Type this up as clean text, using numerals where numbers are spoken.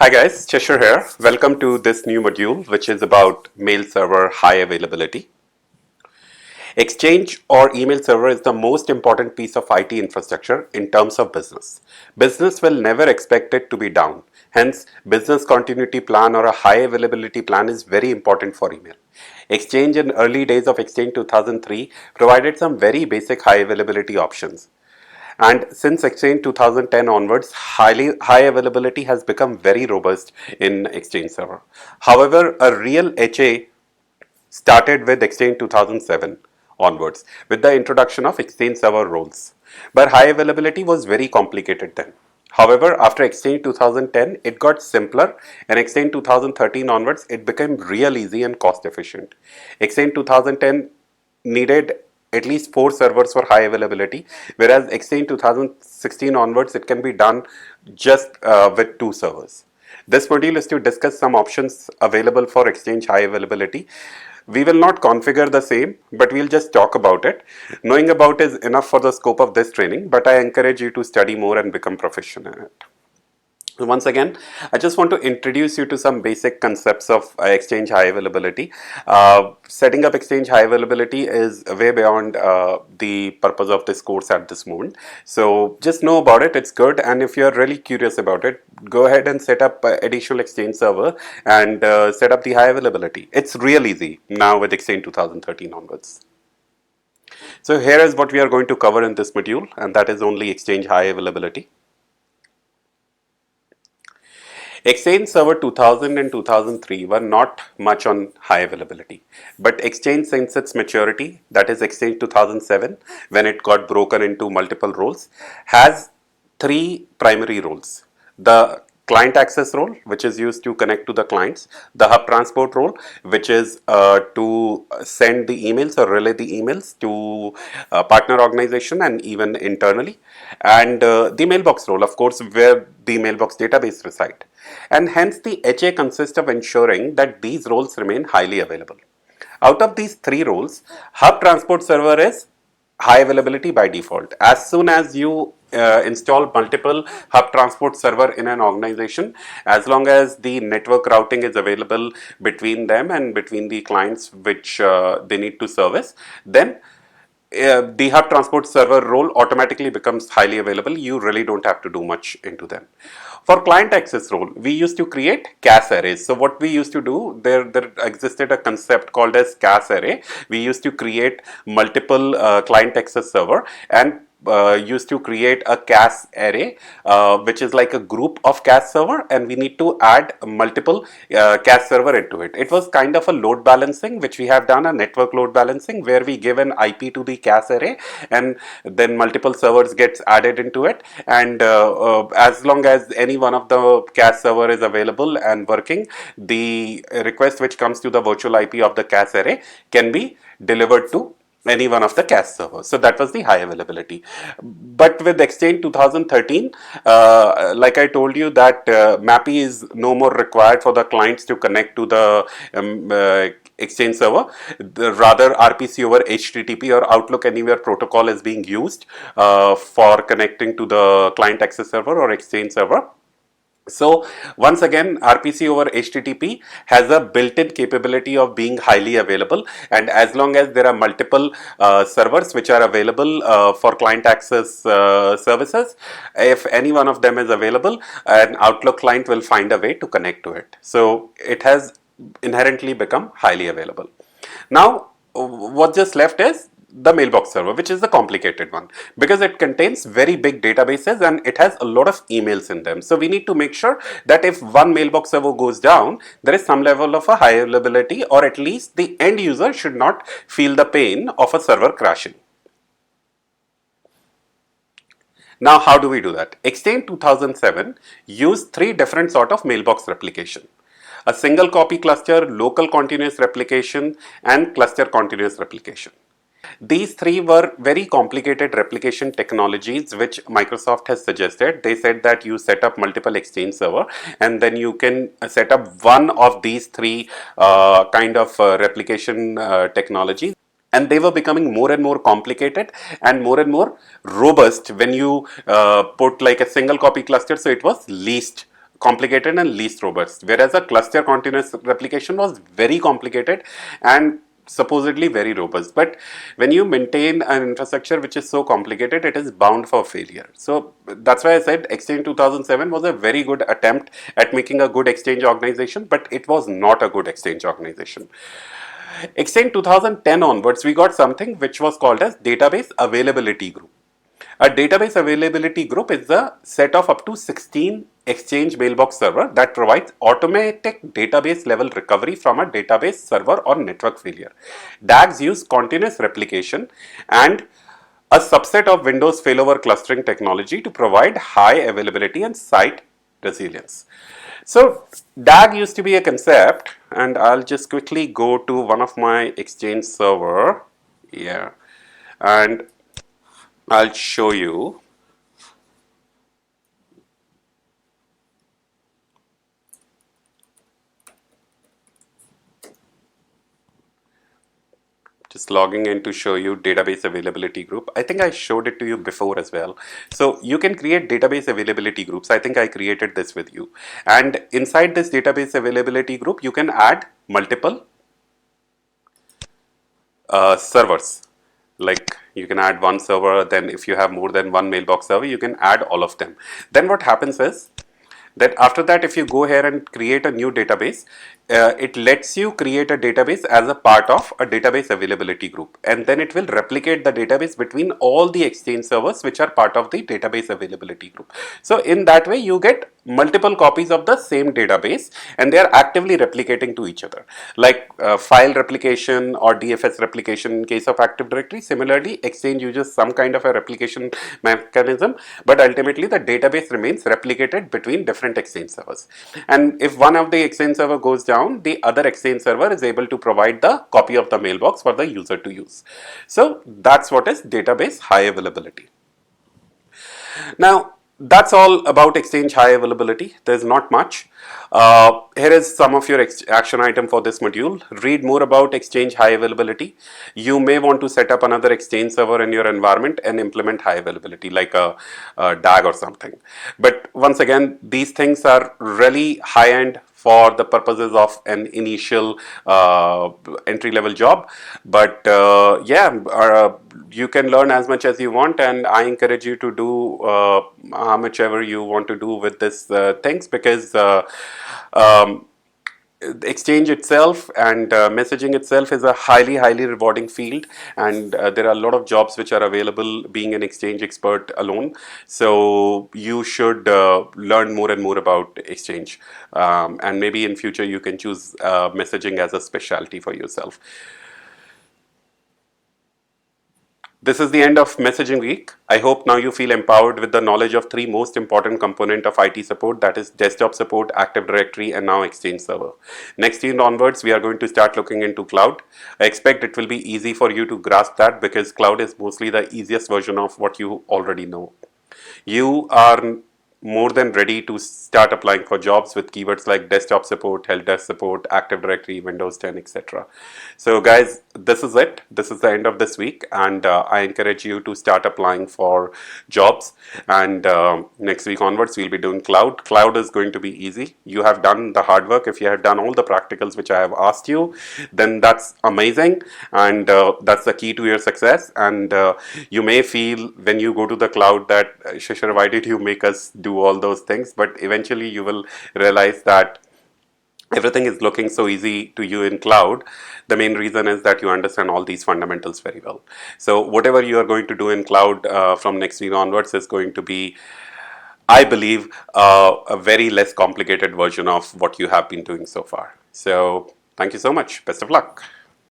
Hi guys, Cheshire here. Welcome to this new module which is about mail server high availability. Exchange or email server is the most important piece of IT infrastructure in terms of business. Business will never expect it to be down. Hence, business continuity plan or a high availability plan is very important for email. Exchange in early days of Exchange 2003 provided some very basic high availability options. And since Exchange 2010 onwards, high availability has become very robust in Exchange Server. However, a real HA started with Exchange 2007 onwards with the introduction of Exchange Server roles. But high availability was very complicated then. However, after Exchange 2010, it got simpler, and Exchange 2013 onwards, it became real easy and cost efficient. Exchange 2010 needed at least 4 servers for high availability, whereas Exchange 2016 onwards, it can be done just with 2 servers. This module is to discuss some options available for Exchange high availability. We will not configure the same, but we'll just talk about it. Knowing about is enough for the scope of this training, but I encourage you to study more and become proficient in it. Once again, I just want to introduce you to some basic concepts of Exchange high availability. Setting up Exchange high availability is way beyond the purpose of this course at this moment. So just know about it, it's good. And if you're really curious about it, go ahead and set up additional Exchange server and set up the high availability. It's real easy now with Exchange 2013 onwards. So here is what we are going to cover in this module, and that is only Exchange high availability. Exchange Server 2000 and 2003 were not much on high availability, but Exchange since its maturity, that is Exchange 2007, when it got broken into multiple roles, has 3 primary roles. The client access role, which is used to connect to the clients, the hub transport role, which is to send the emails or relay the emails to partner organization and even internally, and the mailbox role, of course, where the mailbox database reside. And hence the HA consists of ensuring that these roles remain highly available. Out of these 3 roles, hub transport server is high availability by default. As soon as you install multiple hub transport server in an organization, as long as the network routing is available between them and between the clients which they need to service, then the hub transport server role automatically becomes highly available. You really don't have to do much into them. For client access role, we used to create cache arrays. So what we used to do, there existed a concept called as cache array. We used to create multiple client access server and used to create a cache array, which is like a group of cache server, and we need to add multiple cache server into it. It was kind of a load balancing, which we have done, a network load balancing, where we give an IP to the cache array, and then multiple servers gets added into it. And as long as any one of the cache server is available and working, the request which comes to the virtual IP of the cache array can be delivered to any one of the cache servers. So that was the high availability. But with Exchange 2013, like I told you, that MAPI is no more required for the clients to connect to the Exchange server. Rather, RPC over HTTP or Outlook Anywhere protocol is being used for connecting to the client access server or Exchange server. So once again, RPC over HTTP has a built-in capability of being highly available, and as long as there are multiple servers which are available for client access services, if any one of them is available, an Outlook client will find a way to connect to it. So it has inherently become highly available. Now what just left is the mailbox server, which is the complicated one, because it contains very big databases and it has a lot of emails in them. So we need to make sure that if one mailbox server goes down, there is some level of a high availability, or at least the end user should not feel the pain of a server crashing. Now, how do we do that? Exchange 2007 used 3 different sort of mailbox replication: a single copy cluster, local continuous replication, and cluster continuous replication. These 3 were very complicated replication technologies which Microsoft has suggested. They said that you set up multiple Exchange server and then you can set up one of these 3 kind of replication technologies. And they were becoming more and more complicated and more robust when you put like a single copy cluster. So it was least complicated and least robust, whereas a cluster continuous replication was very complicated and supposedly very robust. But when you maintain an infrastructure which is so complicated, it is bound for failure. So that's why I said Exchange 2007 was a very good attempt at making a good exchange organization, but it was not a good exchange organization. Exchange 2010 onwards, we got something which was called as database availability group. A database availability group is a set of up to 16 Exchange mailbox server that provides automatic database level recovery from a database server or network failure. DAGs use continuous replication and a subset of Windows failover clustering technology to provide high availability and site resilience. So DAG used to be a concept, and I'll just quickly go to one of my Exchange server. Yeah, and I'll show you. Just logging in to show you database availability group. I think I showed it to you before as well. So you can create database availability groups. I think I created this with you. And inside this database availability group, you can add multiple servers. Like you can add one server, then if you have more than one mailbox server, you can add all of them. Then what happens is that after that, if you go here and create a new database, it lets you create a database as a part of a database availability group, and then it will replicate the database between all the Exchange servers which are part of the database availability group. So in that way you get multiple copies of the same database, and they are actively replicating to each other, like file replication or DFS replication in case of Active Directory. Similarly, Exchange uses some kind of a replication mechanism, but ultimately the database remains replicated between different Exchange servers. And if one of the Exchange server goes down, the other Exchange server is able to provide the copy of the mailbox for the user to use. So that's what is database high availability. Now, that's all about Exchange high availability. There's not much. Here is some of your action item for this module. Read more about Exchange high availability. You may want to set up another Exchange server in your environment and implement high availability like a DAG or something. But once again, these things are really high end for the purposes of an initial entry level job. But you can learn as much as you want, and I encourage you to do how much ever you want to do with this things, because um, Exchange itself and messaging itself is a highly rewarding field, and there are a lot of jobs which are available being an Exchange expert alone. So you should learn more and more about Exchange, and maybe in future you can choose messaging as a specialty for yourself. This is the end of messaging week. I hope now you feel empowered with the knowledge of three most important components of IT support, that is desktop support, Active Directory, and now Exchange Server. Next year onwards, we are going to start looking into cloud. I expect it will be easy for you to grasp that, because cloud is mostly the easiest version of what you already know. You are more than ready to start applying for jobs with keywords like desktop support, help desk support, Active Directory, Windows 10, etc. So guys, this is it. This is the end of this week, and I encourage you to start applying for jobs. And next week onwards, we'll be doing cloud. Cloud is going to be easy. You have done the hard work. If you have done all the practicals which I have asked you, then that's amazing, and that's the key to your success. And you may feel when you go to the cloud that Shishir, why did you make us do all those things? But eventually you will realize that everything is looking so easy to you in cloud. The main reason is that you understand all these fundamentals very well. So whatever you are going to do in cloud from next week onwards is going to be, I believe, a very less complicated version of what you have been doing so far. So thank you so much. Best of luck.